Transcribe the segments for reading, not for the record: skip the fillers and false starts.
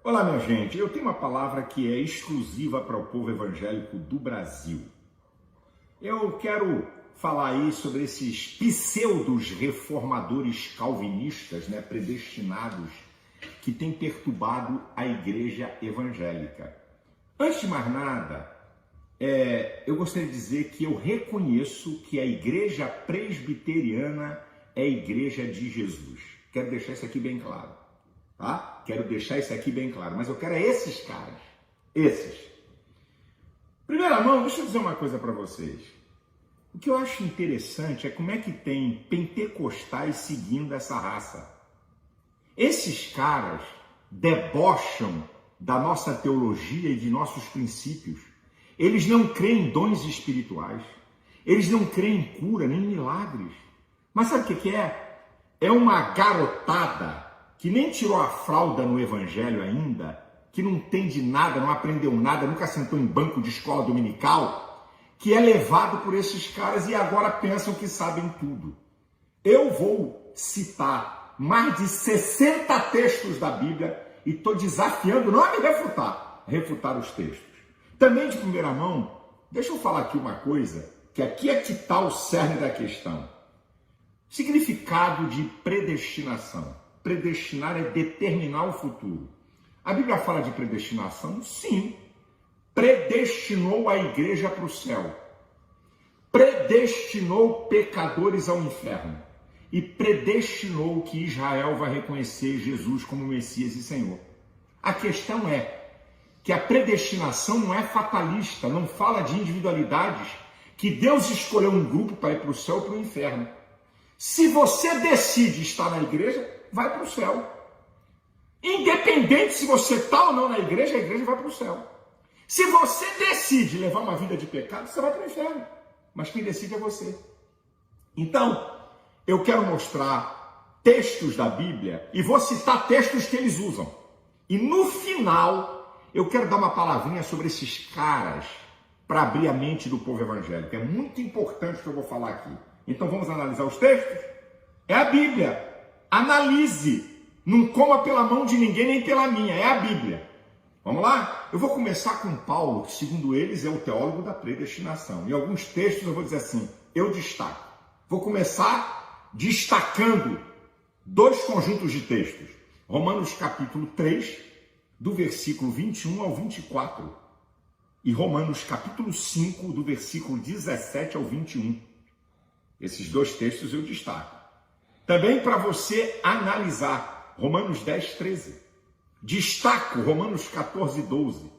Olá, minha gente. Eu tenho uma palavra que é exclusiva para o povo evangélico do Brasil. Eu quero falar aí sobre esses pseudos reformadores calvinistas, predestinados, que têm perturbado a igreja evangélica. Antes de mais nada, eu gostaria de dizer que eu reconheço que a igreja presbiteriana é a igreja de Jesus. Quero deixar isso aqui bem claro. Tá? Quero deixar isso aqui bem claro, mas eu quero esses caras, esses. Primeira mão, deixa eu dizer uma coisa para vocês. O que eu acho interessante é como é que tem pentecostais seguindo essa raça. Esses caras debocham da nossa teologia e de nossos princípios. Eles não creem em dons espirituais. Eles não creem em cura, nem em milagres. Mas sabe o que é? É uma garotada que nem tirou a fralda no evangelho ainda, que não entende nada, não aprendeu nada, nunca sentou em banco de escola dominical, que é levado por esses caras e agora pensam que sabem tudo. Eu vou citar mais de 60 textos da Bíblia e estou desafiando não a me refutar os textos. Também de primeira mão, deixa eu falar aqui uma coisa, que aqui é que está o cerne da questão. Significado de predestinação. Predestinar é determinar o futuro. A Bíblia fala de predestinação? Sim. Predestinou a igreja para o céu. Predestinou pecadores ao inferno. E predestinou que Israel vai reconhecer Jesus como Messias e Senhor. A questão é que a predestinação não é fatalista, não fala de individualidades, que Deus escolheu um grupo para ir para o céu ou para o inferno. Se você decide estar na igreja, vai para o céu. Independente se você está ou não na igreja, a igreja vai para o céu. Se você decide levar uma vida de pecado, você vai para o inferno. Mas quem decide é você. Então, eu quero mostrar textos da Bíblia e vou citar textos que eles usam. E no final, eu quero dar uma palavrinha sobre esses caras para abrir a mente do povo evangélico. É muito importante o que eu vou falar aqui. Então vamos analisar os textos? É a Bíblia. Analise. Não coma pela mão de ninguém, nem pela minha. É a Bíblia. Vamos lá? Eu vou começar com Paulo, que segundo eles é o teólogo da predestinação. Em alguns textos eu vou dizer assim, eu destaco. Vou começar destacando dois conjuntos de textos. Romanos capítulo 3, do versículo 21 ao 24. E Romanos capítulo 5, do versículo 17 ao 21. Esses dois textos eu destaco. Também para você analisar Romanos 10, 13. Destaco Romanos 14, 12.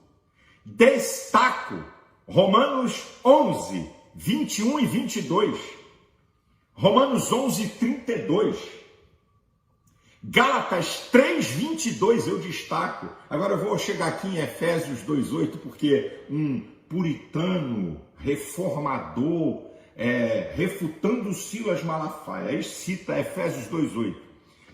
Destaco Romanos 11, 21 e 22. Romanos 11, 32. Gálatas 3, 22 eu destaco. Agora eu vou chegar aqui em Efésios 2, 8, porque um puritano, reformador, refutando Silas Malafaia, aí cita Efésios 2,8.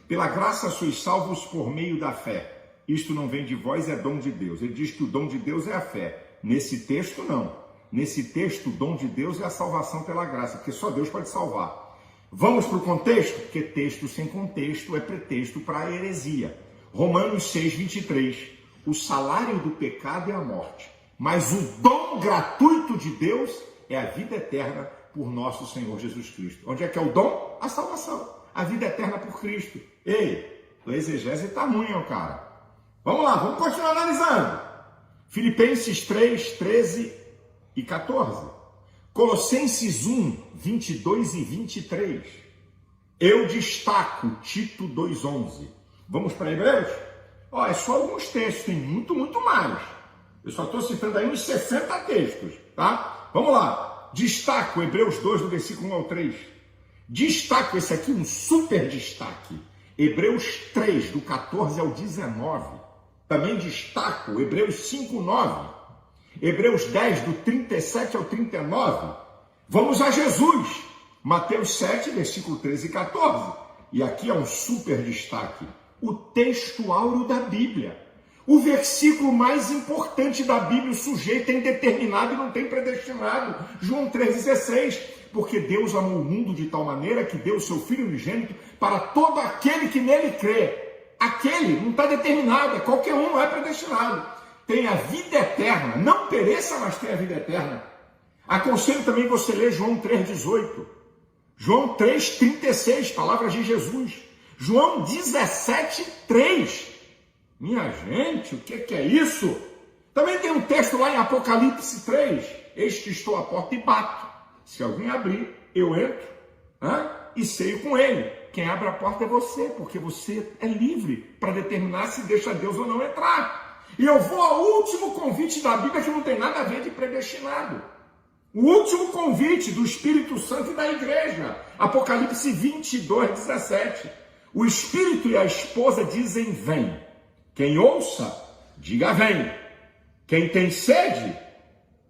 Pela graça sois salvos por meio da fé. Isto não vem de vós, é dom de Deus. Ele diz que o dom de Deus é a fé. Nesse texto, não. Nesse texto, o dom de Deus é a salvação pela graça, porque só Deus pode salvar. Vamos para o contexto? Porque texto sem contexto é pretexto para a heresia. Romanos 6, 23. O salário do pecado é a morte, mas o dom gratuito de Deus é a vida eterna por nosso Senhor Jesus Cristo. Onde é que é o dom? A salvação. A vida eterna por Cristo. Ei, a exegese está ruim, cara. Vamos lá, vamos continuar analisando. Filipenses 3, 13 e 14. Colossenses 1, 22 e 23. Eu destaco Tito 2, 11. Vamos para Hebreus? É só alguns textos, tem muito mais. Eu só estou citando aí uns 60 textos, tá? Vamos lá. Destaco Hebreus 2, do versículo 1 ao 3. Destaco, esse aqui, um super destaque. Hebreus 3, do 14 ao 19. Também destaco Hebreus 5, 9. Hebreus 10, do 37 ao 39. Vamos a Jesus. Mateus 7, versículo 13 e 14. E aqui é um super destaque. O texto áureo da Bíblia. O versículo mais importante da Bíblia, o sujeito é indeterminado e não tem predestinado. João 3,16. Porque Deus amou o mundo de tal maneira que deu o seu Filho unigênito para todo aquele que nele crê. Aquele não está determinado, é qualquer um, não é predestinado. Tem a vida eterna, não pereça, mas tem a vida eterna. Aconselho também você ler João 3,18. João 3,36, palavras de Jesus. João 17,3. Minha gente, o que é isso? Também tem um texto lá em Apocalipse 3. Eis que estou à porta e bato. Se alguém abrir, eu entro e ceio com ele. Quem abre a porta é você, porque você é livre para determinar se deixa Deus ou não entrar. E eu vou ao último convite da Bíblia, que não tem nada a ver de predestinado. O último convite do Espírito Santo e da igreja. Apocalipse 22:17. O Espírito e a esposa dizem, vem. Quem ouça, diga, vem. Quem tem sede,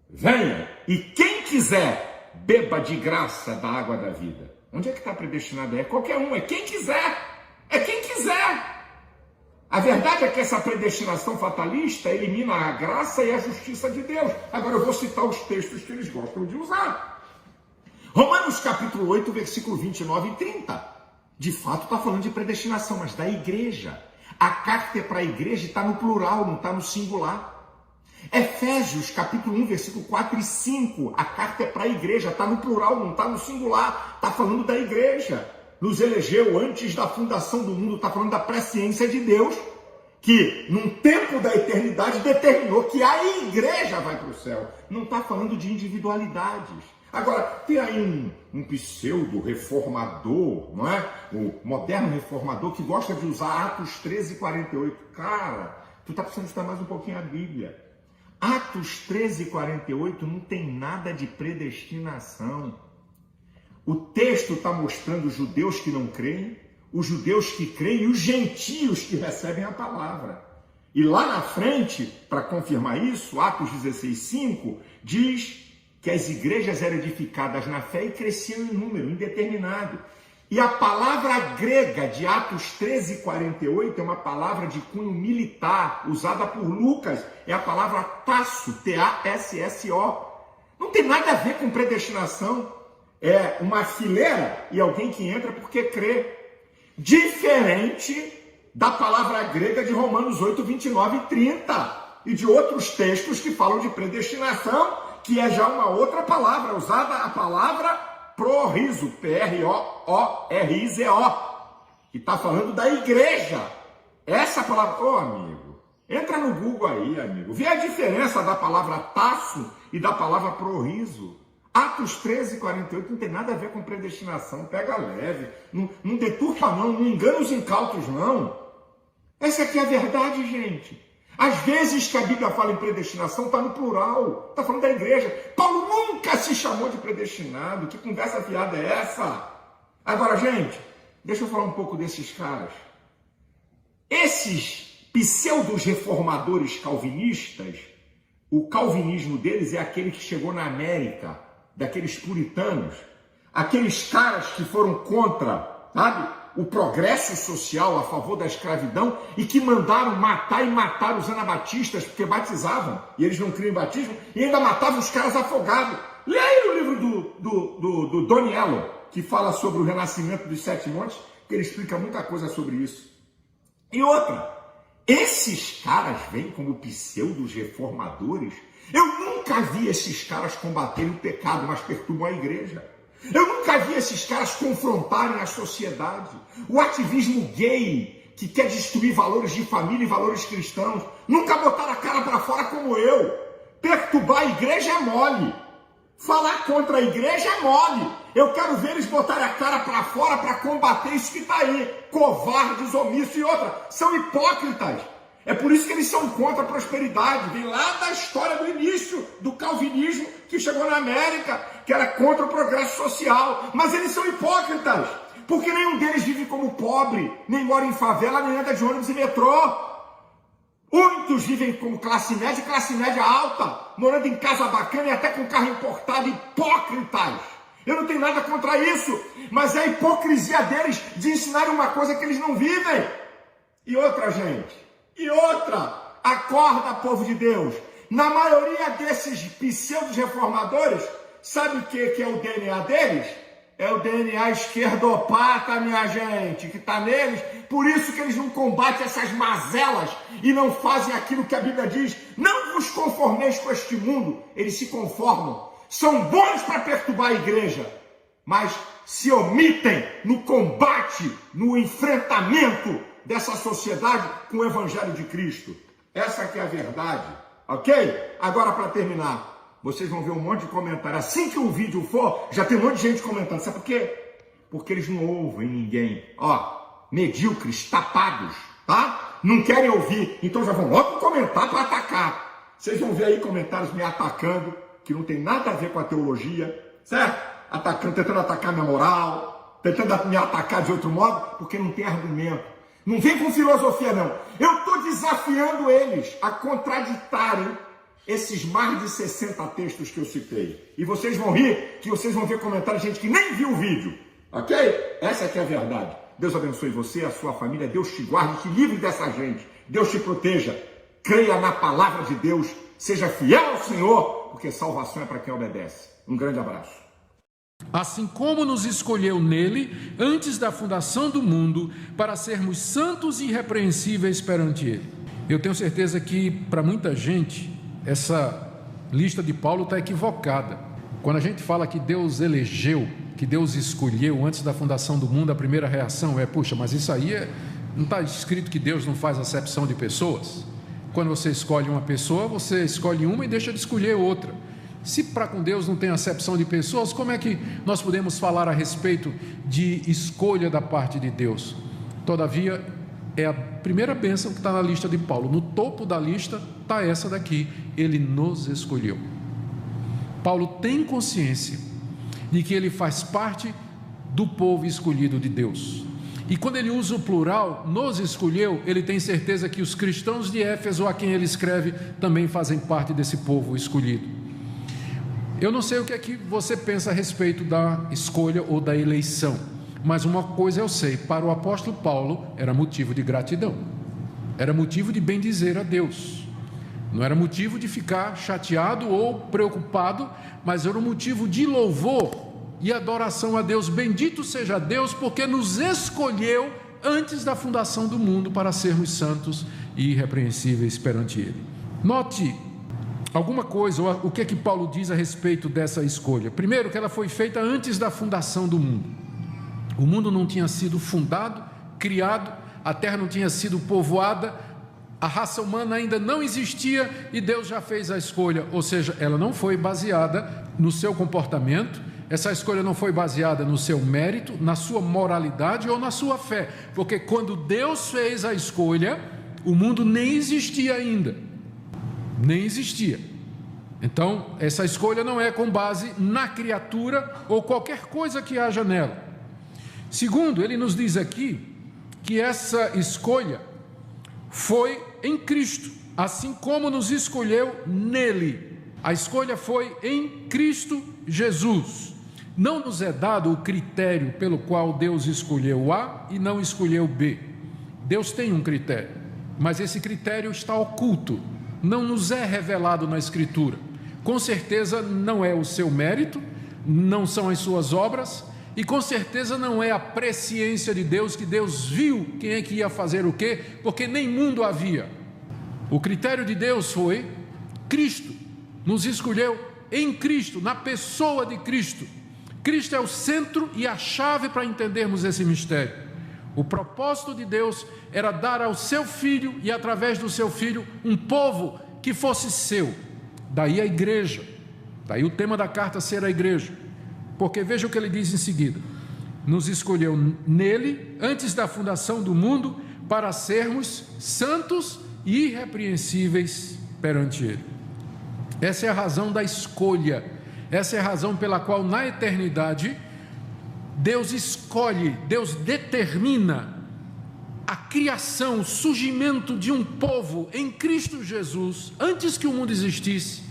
venha. E quem quiser, beba de graça da água da vida. Onde é que está predestinado? É qualquer um, é quem quiser. É quem quiser. A verdade é que essa predestinação fatalista elimina a graça e a justiça de Deus. Agora eu vou citar os textos que eles gostam de usar. Romanos capítulo 8, versículo 29 e 30. De fato está falando de predestinação, mas da igreja. A carta para a igreja está no plural, não está no singular. Efésios capítulo 1, versículo 4 e 5. A carta é para a igreja, está no plural, não está no singular. Está falando da igreja. Nos elegeu antes da fundação do mundo, está falando da presciência de Deus, que num tempo da eternidade determinou que a igreja vai para o céu. Não está falando de individualidades. Agora, tem aí um pseudo-reformador, não é? O moderno reformador que gosta de usar Atos 13:48. Cara, tu está precisando estudar mais um pouquinho a Bíblia. Atos 13:48 não tem nada de predestinação. O texto está mostrando os judeus que não creem, os judeus que creem e os gentios que recebem a palavra. E lá na frente, para confirmar isso, Atos 16:5 diz que as igrejas eram edificadas na fé e cresciam em número indeterminado. E a palavra grega de Atos 13:48 é uma palavra de cunho militar, usada por Lucas, é a palavra tasso, T-A-S-S-O. Não tem nada a ver com predestinação. É uma fileira e alguém que entra porque crê. Diferente da palavra grega de Romanos 8, 29 e 30. E de outros textos que falam de predestinação, que é já uma outra palavra, usada a palavra prorizo, P-R-O-O-R-I-Z-O, que está falando da igreja. Essa palavra, amigo, entra no Google aí, amigo, vê a diferença da palavra tasso e da palavra prorizo. Atos 13:48 não tem nada a ver com predestinação, pega leve, não deturpa não engana os incautos não. Essa aqui é a verdade, gente. Às vezes que a Bíblia fala em predestinação, está no plural, está falando da igreja. Paulo nunca se chamou de predestinado, que conversa fiada é essa? Agora, gente, deixa eu falar um pouco desses caras. Esses pseudos reformadores calvinistas, o calvinismo deles é aquele que chegou na América, daqueles puritanos, aqueles caras que foram contra, sabe, o progresso social a favor da escravidão e que mandaram matar e matar os anabatistas porque batizavam, e eles não criam em batismo, e ainda matavam os caras afogados. Leia aí o livro do Doniello, que fala sobre o renascimento dos Sete Montes, que ele explica muita coisa sobre isso. E outra, esses caras vêm como pseudos reformadores. Eu nunca vi esses caras combaterem o pecado, mas perturbam a igreja. Eu nunca vi esses caras confrontarem a sociedade. O ativismo gay, que quer destruir valores de família e valores cristãos, nunca botaram a cara para fora como eu. Perturbar a igreja é mole. Falar contra a igreja é mole. Eu quero ver eles botarem a cara para fora para combater isso que está aí. Covardes, omissos e outra. São hipócritas. É por isso que eles são contra a prosperidade. Vem lá da história do início do calvinismo que chegou na América, que era contra o progresso social. Mas eles são hipócritas, porque nenhum deles vive como pobre, nem mora em favela, nem anda de ônibus e metrô. Muitos vivem como classe média alta, morando em casa bacana e até com carro importado. Hipócritas. Eu não tenho nada contra isso, mas é a hipocrisia deles de ensinarem uma coisa que eles não vivem. E outra, gente. E outra, acorda, povo de Deus, na maioria desses pseudos reformadores, sabe o que é o DNA deles? É o DNA esquerdopata, minha gente, que está neles. Por isso que eles não combatem essas mazelas e não fazem aquilo que a Bíblia diz. Não vos conformeis com este mundo. Eles se conformam. São bons para perturbar a igreja, mas se omitem no combate, no enfrentamento dessa sociedade com o Evangelho de Cristo. Essa que é a verdade, ok? Agora, para terminar, vocês vão ver um monte de comentário. Assim que o vídeo for, já tem um monte de gente comentando. Sabe por quê? Porque eles não ouvem ninguém. Ó, medíocres, tapados, tá? Não querem ouvir, então já vão logo comentar para atacar. Vocês vão ver aí comentários me atacando, que não tem nada a ver com a teologia, certo? Atacando, tentando atacar minha moral, tentando me atacar de outro modo, porque não tem argumento. Não vem com filosofia, não. Eu estou desafiando eles a contraditarem esses mais de 60 textos que eu citei. E vocês vão rir, que vocês vão ver comentários de gente que nem viu o vídeo. Ok? Essa aqui é a verdade. Deus abençoe você, a sua família. Deus te guarde, te livre dessa gente. Deus te proteja. Creia na palavra de Deus. Seja fiel ao Senhor, porque salvação é para quem obedece. Um grande abraço. Assim como nos escolheu nele, antes da fundação do mundo, para sermos santos e irrepreensíveis perante ele. Eu tenho certeza que, para muita gente, essa lista de Paulo está equivocada. Quando a gente fala que Deus elegeu, que Deus escolheu antes da fundação do mundo, a primeira reação é: puxa, mas isso aí não está escrito que Deus não faz acepção de pessoas? Quando você escolhe uma pessoa, você escolhe uma e deixa de escolher outra. Se para com Deus não tem acepção de pessoas, como é que nós podemos falar a respeito de escolha da parte de Deus? Todavia, é a primeira bênção que está na lista de Paulo. No topo da lista está essa daqui: ele nos escolheu. Paulo tem consciência de que ele faz parte do povo escolhido de Deus. E quando ele usa o plural, nos escolheu, ele tem certeza que os cristãos de Éfeso, a quem ele escreve, também fazem parte desse povo escolhido. Eu não sei o que é que você pensa a respeito da escolha ou da eleição, mas uma coisa eu sei: para o apóstolo Paulo era motivo de gratidão, era motivo de bendizer a Deus, não era motivo de ficar chateado ou preocupado, mas era um motivo de louvor e adoração a Deus. Bendito seja Deus, porque nos escolheu antes da fundação do mundo para sermos santos e irrepreensíveis perante ele. Note alguma coisa, o que é que Paulo diz a respeito dessa escolha. Primeiro, que ela foi feita antes da fundação do mundo. O mundo não tinha sido fundado, criado, a terra não tinha sido povoada, a raça humana ainda não existia e Deus já fez a escolha. Ou seja, ela não foi baseada no seu comportamento, essa escolha não foi baseada no seu mérito, na sua moralidade ou na sua fé, porque quando Deus fez a escolha, o mundo nem existia ainda. Nem existia. Então, essa escolha não é com base na criatura ou qualquer coisa que haja nela. Segundo, ele nos diz aqui que essa escolha foi em Cristo, assim como nos escolheu nele. A escolha foi em Cristo Jesus. Não nos é dado o critério pelo qual Deus escolheu A e não escolheu B. Deus tem um critério, mas esse critério está oculto, não nos é revelado na Escritura. Com certeza não é o seu mérito, não são as suas obras, e com certeza não é a presciência de Deus, que Deus viu quem é que ia fazer o quê, porque nem mundo havia. O critério de Deus foi Cristo, nos escolheu em Cristo, na pessoa de Cristo. Cristo é o centro e a chave para entendermos esse mistério. O propósito de Deus era dar ao seu Filho e através do seu Filho um povo que fosse seu. Daí a igreja, daí o tema da carta ser a igreja, porque veja o que ele diz em seguida: nos escolheu nele antes da fundação do mundo para sermos santos e irrepreensíveis perante ele. Essa é a razão da escolha, essa é a razão pela qual na eternidade Deus escolhe, Deus determina a criação, o surgimento de um povo em Cristo Jesus, antes que o mundo existisse,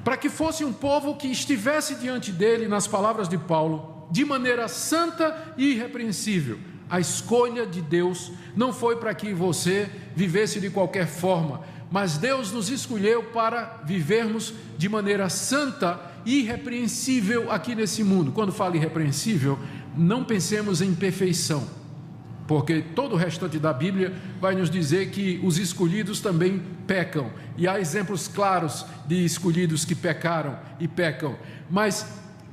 para que fosse um povo que estivesse diante dele, nas palavras de Paulo, de maneira santa e irrepreensível. A escolha de Deus não foi para que você vivesse de qualquer forma, mas Deus nos escolheu para vivermos de maneira santa irrepreensível aqui nesse mundo. Quando falo irrepreensível, não pensemos em perfeição, porque todo o restante da Bíblia vai nos dizer que os escolhidos também pecam, e há exemplos claros de escolhidos que pecaram e pecam, mas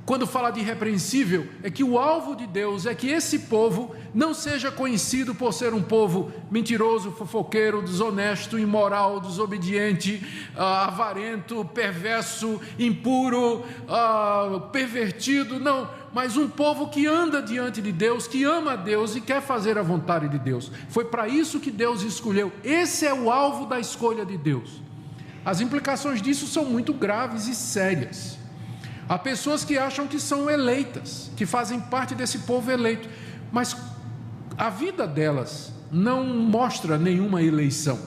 quando fala de irrepreensível, é que o alvo de Deus é que esse povo não seja conhecido por ser um povo mentiroso, fofoqueiro, desonesto, imoral, desobediente, avarento, perverso, impuro, pervertido, não, mas um povo que anda diante de Deus, que ama a Deus e quer fazer a vontade de Deus. Foi para isso que Deus escolheu. Esse é o alvo da escolha de Deus. As implicações disso são muito graves e sérias. Há pessoas que acham que são eleitas, que fazem parte desse povo eleito, mas a vida delas não mostra nenhuma eleição.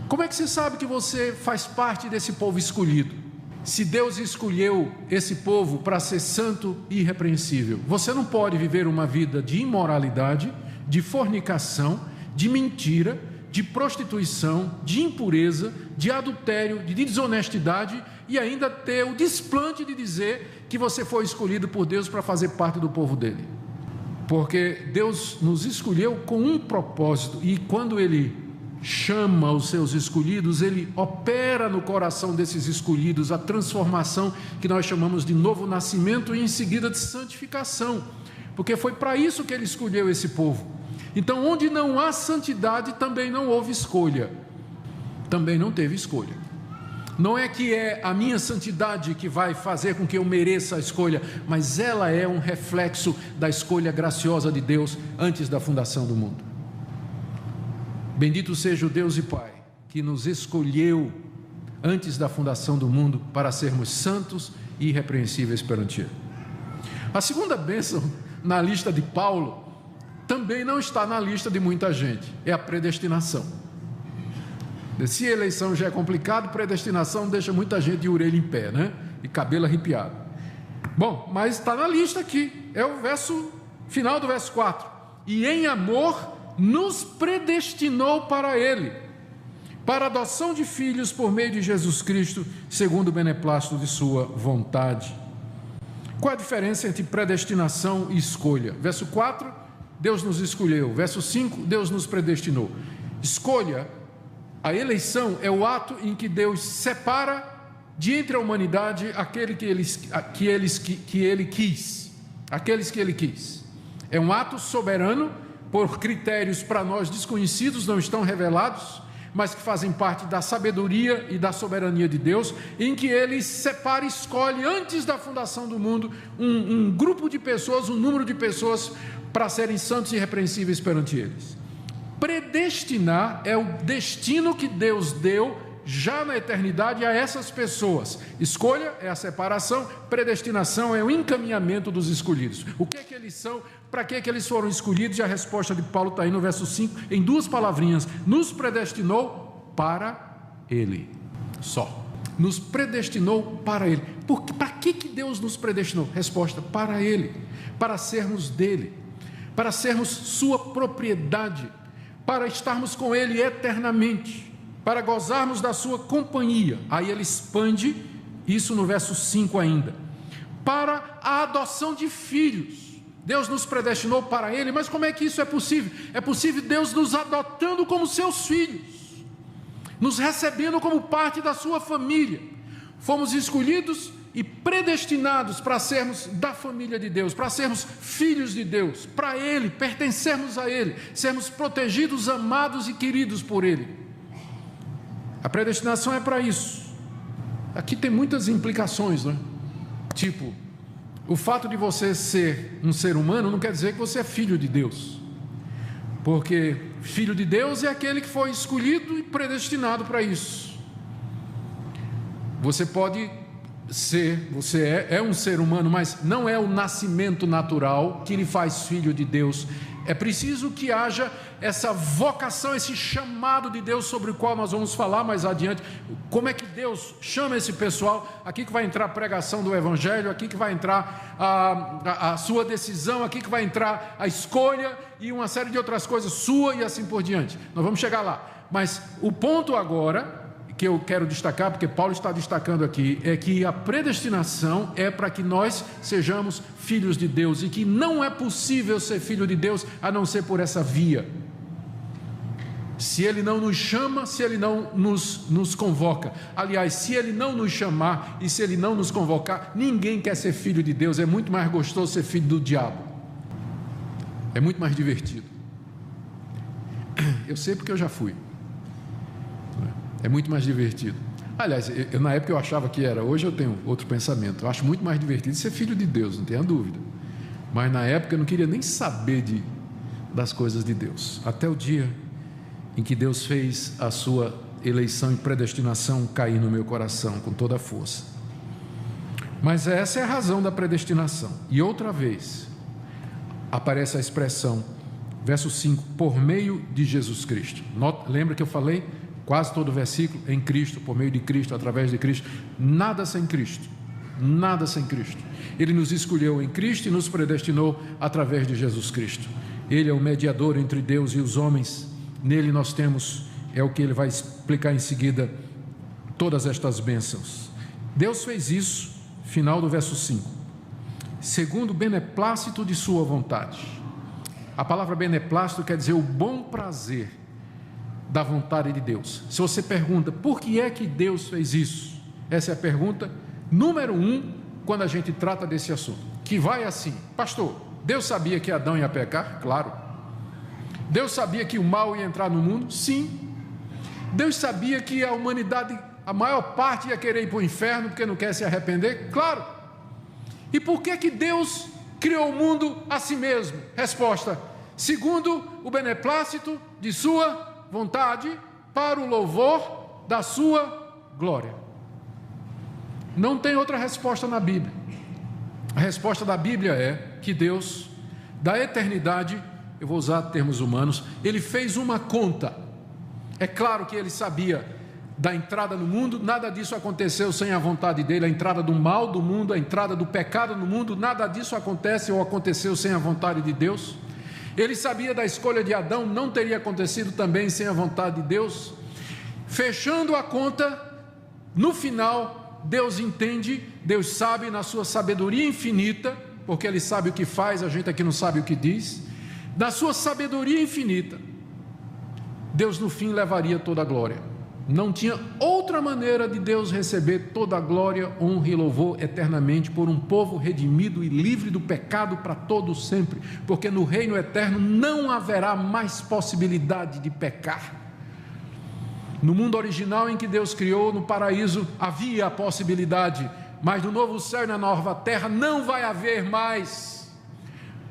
Como é que você sabe que você faz parte desse povo escolhido? Se Deus escolheu esse povo para ser santo e irrepreensível, você não pode viver uma vida de imoralidade, de fornicação, de mentira, de prostituição, de impureza, de adultério, de desonestidade e ainda ter o desplante de dizer que você foi escolhido por Deus para fazer parte do povo dele. Porque Deus nos escolheu com um propósito, e quando Ele chama os seus escolhidos, Ele opera no coração desses escolhidos a transformação que nós chamamos de novo nascimento e em seguida de santificação, porque foi para isso que Ele escolheu esse povo. Então, onde não há santidade, também não houve escolha, também não teve escolha. Não é que é a minha santidade que vai fazer com que eu mereça a escolha, mas ela é um reflexo da escolha graciosa de Deus antes da fundação do mundo. Bendito seja o Deus e Pai, que nos escolheu antes da fundação do mundo para sermos santos e irrepreensíveis perante Ele. A segunda bênção na lista de Paulo também não está na lista de muita gente, é a predestinação. Se a eleição já é complicado, predestinação deixa muita gente de orelha em pé, né? E cabelo arrepiado. Bom, mas está na lista aqui, é o final do verso 4. E em amor nos predestinou para Ele, para a adoção de filhos por meio de Jesus Cristo, segundo o beneplácito de sua vontade. Qual a diferença entre predestinação e escolha? Verso 4, Deus nos escolheu. Verso 5, Deus nos predestinou. Escolha, a eleição, é o ato em que Deus separa de entre a humanidade aquele que Ele quis. Aqueles que Ele quis. É um ato soberano, por critérios para nós desconhecidos, não estão revelados, mas que fazem parte da sabedoria e da soberania de Deus, em que Ele separa e escolhe, antes da fundação do mundo, um grupo de pessoas, um número de pessoas, para serem santos e irrepreensíveis perante eles. Predestinar é o destino que Deus deu já na eternidade a essas pessoas. Escolha é a separação, predestinação é o encaminhamento dos escolhidos. O que é que eles são? Para que é que eles foram escolhidos? E a resposta de Paulo está aí no verso 5, em duas palavrinhas: nos predestinou para Ele. Só. Nos predestinou para Ele. Para que Deus nos predestinou? Resposta: para Ele, para sermos dele, para sermos sua propriedade, para estarmos com Ele eternamente, para gozarmos da sua companhia. Aí ele expande isso no verso 5 ainda. Para a adoção de filhos. Deus nos predestinou para Ele, mas como é que isso é possível? É possível Deus nos adotando como seus filhos, nos recebendo como parte da sua família. Fomos escolhidos e predestinados para sermos da família de Deus, para sermos filhos de Deus, para Ele, pertencermos a Ele, sermos protegidos, amados e queridos por Ele. A predestinação é para isso. Aqui tem muitas implicações, né? Tipo, o fato de você ser um ser humano não quer dizer que você é filho de Deus, porque filho de Deus é aquele que foi escolhido e predestinado para isso. Você pode ser, você é um ser humano, mas não é o nascimento natural que lhe faz filho de Deus. É preciso que haja essa vocação, esse chamado de Deus, sobre o qual nós vamos falar mais adiante. Como é que Deus chama esse pessoal? Aqui que vai entrar a pregação do Evangelho, aqui que vai entrar a sua decisão, aqui que vai entrar a escolha e uma série de outras coisas sua e assim por diante. Nós vamos chegar lá. Mas o ponto agora, que eu quero destacar, porque Paulo está destacando aqui, é que a predestinação é para que nós sejamos filhos de Deus, e que não é possível ser filho de Deus a não ser por essa via. Se Ele não nos chama, se Ele não nos convoca. Aliás, se Ele não nos chamar e se Ele não nos convocar, ninguém quer ser filho de Deus. É muito mais gostoso ser filho do diabo. É muito mais divertido. Eu sei porque eu já fui. É muito mais divertido. Aliás, na época eu achava que era. Hoje eu tenho outro pensamento. Eu acho muito mais divertido ser filho de Deus, não tenha dúvida. Mas na época eu não queria nem saber das coisas de Deus. Até o dia em que Deus fez a sua eleição e predestinação cair no meu coração com toda a força. Mas essa é a razão da predestinação. E outra vez aparece a expressão, verso 5, por meio de Jesus Cristo. Lembra que eu falei? Quase todo o versículo, em Cristo, por meio de Cristo, através de Cristo. Nada sem Cristo, nada sem Cristo. Ele nos escolheu em Cristo e nos predestinou através de Jesus Cristo. Ele é o mediador entre Deus e os homens. Nele nós temos, é o que ele vai explicar em seguida, todas estas bênçãos. Deus fez isso, final do verso 5, segundo o beneplácito de sua vontade. A palavra beneplácito quer dizer o bom prazer da vontade de Deus. Se você pergunta, por que é que Deus fez isso? Essa é a pergunta número 1, quando a gente trata desse assunto, que vai assim: pastor, Deus sabia que Adão ia pecar? Claro. Deus sabia que o mal ia entrar no mundo? Sim. Deus sabia que a humanidade, a maior parte, ia querer ir para o inferno porque não quer se arrepender? Claro. E por que Deus criou o mundo a si mesmo? Resposta: segundo o beneplácito de sua vontade, para o louvor da sua glória. Não tem outra resposta na Bíblia. A resposta da Bíblia é que Deus, da eternidade, eu vou usar termos humanos, Ele fez uma conta. É claro que Ele sabia da entrada no mundo, nada disso aconteceu sem a vontade dEle. A entrada do mal do mundo, a entrada do pecado no mundo, nada disso acontece ou aconteceu sem a vontade de Deus. Ele sabia da escolha de Adão, não teria acontecido também sem a vontade de Deus. Fechando a conta, no final, Deus entende, Deus sabe na sua sabedoria infinita, porque Ele sabe o que faz, a gente aqui não sabe o que diz. Da sua sabedoria infinita, Deus no fim levaria toda a glória. Não tinha outra maneira de Deus receber toda a glória, honra e louvor eternamente por um povo redimido e livre do pecado para todo sempre, porque no reino eterno não haverá mais possibilidade de pecar. No mundo original em que Deus criou, no paraíso, havia a possibilidade, mas no novo céu e na nova terra não vai haver mais.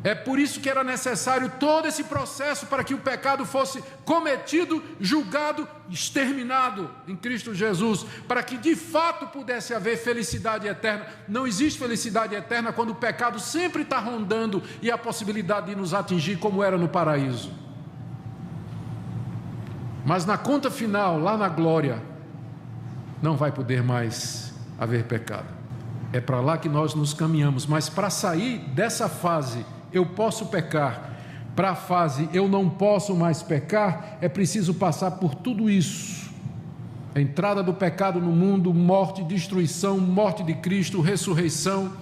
É por isso que era necessário todo esse processo para que o pecado fosse cometido, julgado, exterminado em Cristo Jesus, para que de fato pudesse haver felicidade eterna. Não existe felicidade eterna quando o pecado sempre está rondando e a possibilidade de nos atingir, como era no paraíso. Mas na conta final, lá na glória, não vai poder mais haver pecado. É para lá que nós nos caminhamos, mas para sair dessa fase, eu posso pecar, para a fase eu não posso mais pecar, é preciso passar por tudo isso. A entrada do pecado no mundo, morte, destruição, morte de Cristo, ressurreição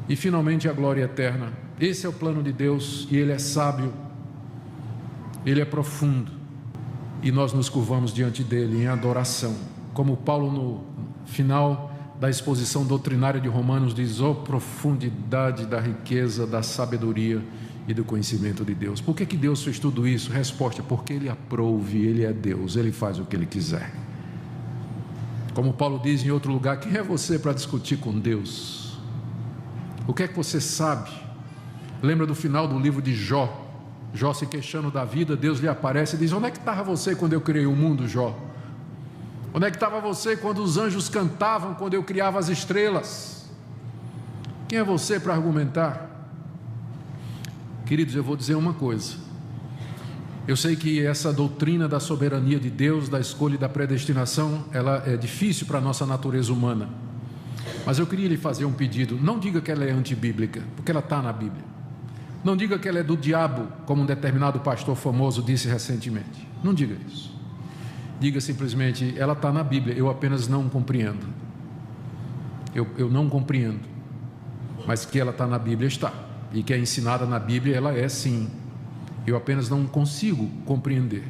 e finalmente a glória eterna. Esse é o plano de Deus e Ele é sábio, Ele é profundo e nós nos curvamos diante dEle em adoração. Como Paulo no final da exposição doutrinária de Romanos diz: ó profundidade da riqueza, da sabedoria e do conhecimento de Deus. Por que Deus fez tudo isso? Resposta: porque Ele aprouve, Ele é Deus, Ele faz o que Ele quiser. Como Paulo diz em outro lugar: quem é você para discutir com Deus? O que é que você sabe? Lembra do final do livro de Jó? Jó se queixando da vida, Deus lhe aparece e diz: onde é que estava você quando eu criei o mundo, Jó? Onde é que estava você quando os anjos cantavam, quando eu criava as estrelas? Quem é você para argumentar? Queridos, eu vou dizer uma coisa. Eu sei que essa doutrina da soberania de Deus, da escolha e da predestinação, ela é difícil para a nossa natureza humana. Mas eu queria lhe fazer um pedido. Não diga que ela é antibíblica, porque ela está na Bíblia. Não diga que ela é do diabo, como um determinado pastor famoso disse recentemente. Não diga isso. Diga simplesmente: ela está na Bíblia, eu apenas não compreendo. Eu não compreendo, mas que ela está na Bíblia está, e que é ensinada na Bíblia, ela é sim. Eu apenas não consigo compreender.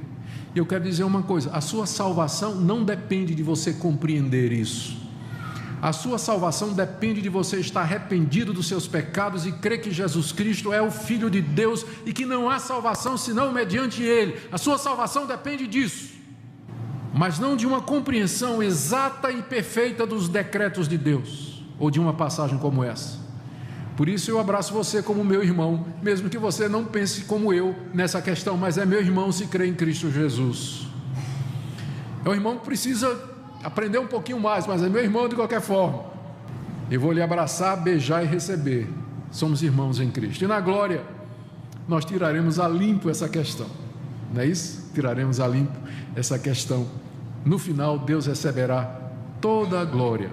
E eu quero dizer uma coisa: a sua salvação não depende de você compreender isso. A sua salvação depende de você estar arrependido dos seus pecados e crer que Jesus Cristo é o Filho de Deus e que não há salvação senão mediante Ele. A sua salvação depende disso, mas não de uma compreensão exata e perfeita dos decretos de Deus, ou de uma passagem como essa. Por isso eu abraço você como meu irmão, mesmo que você não pense como eu nessa questão, mas é meu irmão se crê em Cristo Jesus. É um irmão que precisa aprender um pouquinho mais, mas é meu irmão de qualquer forma. Eu vou lhe abraçar, beijar e receber. Somos irmãos em Cristo. E na glória nós tiraremos a limpo essa questão, não é isso? Tiraremos a limpo essa questão. No final Deus receberá toda a glória,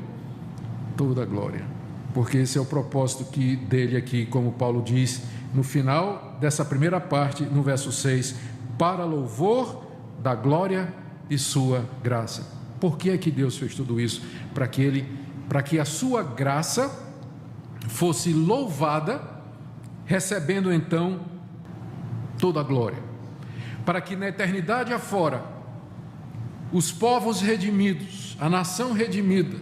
porque esse é o propósito dele aqui, como Paulo diz no final dessa primeira parte, no verso 6, para louvor da glória de sua graça. Por que é que Deus fez tudo isso? Para que a sua graça fosse louvada, recebendo então toda a glória, para que na eternidade afora, os povos redimidos, a nação redimida,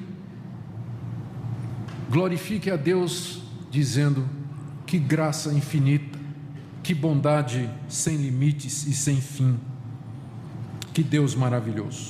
glorifique a Deus, dizendo: que graça infinita, que bondade sem limites e sem fim, que Deus maravilhoso.